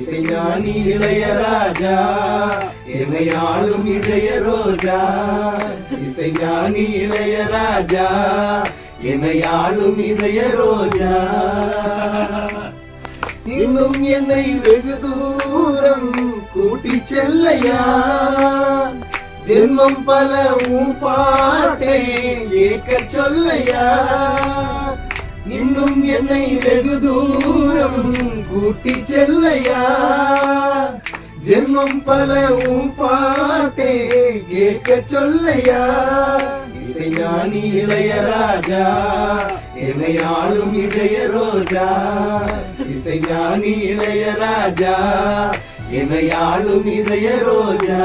இசைஞானி இளையராஜா என்னையாளும் இதய ரோஜா. இசைஞானி இளையராஜா என்னையாளும் இதய ரோஜா. இன்னும் என்னை வெகு தூரம் கூட்டி செல்லையா, ஜென்மம் பல உன் பாட்டை கேட்க சொல்லையா. இன்னும் என்னை வெகு தூரம் கூட்டி செல்லையா, ஜென்மம் பல உன் பாட்டை கேட்க சொல்லையா. இசைஞானி இளையராஜா என்னையாளும் இதய ரோஜா. இசைஞானி இளையராஜா என்னையாளும் இதய ரோஜா.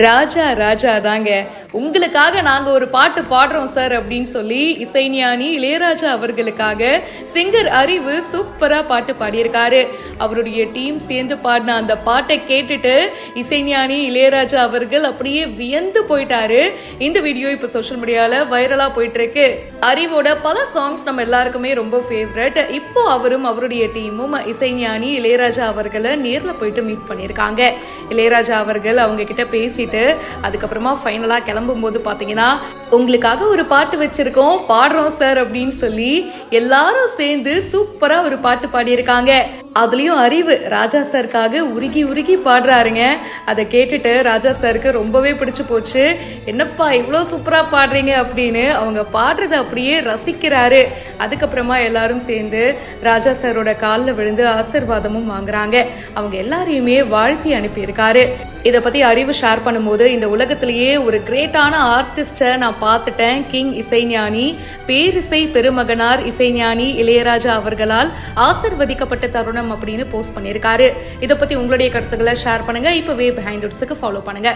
ராஜா ராஜா தாங்க. உங்களுக்காக நாங்க ஒரு பாட்டு பாடுறோம் சார் அப்படின்னு சொல்லி இசைஞானி இளையராஜா அவர்களுக்காக சிங்கர் அறிவு சூப்பரா பாட்டு பாடியிருக்காரு. அவருடைய டீம் சேர்ந்து பாடின அந்த பாட்டை கேட்டுட்டு இசைஞானி இளையராஜா அவர்கள் அப்படியே வியந்து போயிட்டாரு. இந்த வீடியோ இப்ப சோஷியல் மீடியால வைரலா போயிட்டு இருக்கு. அறிவோட பல சாங்ஸ் நம்ம எல்லாருக்குமே ரொம்ப ஃபேவரட். இப்போ அவரும் அவருடைய டீமும் இசைஞானி இளையராஜா அவர்களை நேர்ல போயிட்டு மீட் பண்ணியிருக்காங்க. இளையராஜா அவர்கள் அவங்க கிட்ட பேசிட்டு அதுக்கப்புறமா ஃபைனலா கிளம்பும்போது பாத்தீங்கன்னா, உங்களுக்காக ஒரு பாட்டு வச்சிருக்கோம் பாடுறோம் சார் அப்படின்னு சொல்லி எல்லாரும் சேர்ந்து சூப்பரா ஒரு பாட்டு பாடியிருக்காங்க. அதுலயும் அறிவு ராஜா சாருக்காக உருகி உருகி பாடுறாருங்க. அதை கேட்டுட்டு ராஜா சாருக்கு ரொம்பவே பிடிச்சு போச்சு. என்னப்பா இவ்வளோ சூப்பரா பாடுறீங்க அப்படின்னு அவங்க பாடுறத அப்படியே ரசிக்கிறாரு. அதுக்கப்புறமா எல்லாரும் சேர்ந்து ராஜா சாரோட காலில் விழுந்து ஆசீர்வாதமும் வாங்குறாங்க. அவங்க எல்லாரையுமே வாழ்த்தி அனுப்பியிருக்காரு. இதை பத்தி அறிவு ஷேர் பண்ணும்போது, இந்த உலகத்திலேயே ஒரு கிரேட்டான ஆர்டிஸ்டை நான் பார்த்துட்டேன். கிங் இசைஞானி, பேரிசை பெருமகனார் இசைஞானி இளையராஜா அவர்களால் ஆசிர்வதிக்கப்பட்ட தருணம் அப்படின்னு போஸ்ட் பண்ணியிருக்காரு. இதை பத்தி உங்களுடைய கருத்துக்களை ஷேர் பண்ணுங்க. இப்பவே பிஹைண்ட் வுட்ஸுக்கு ஃபாலோ பண்ணுங்க.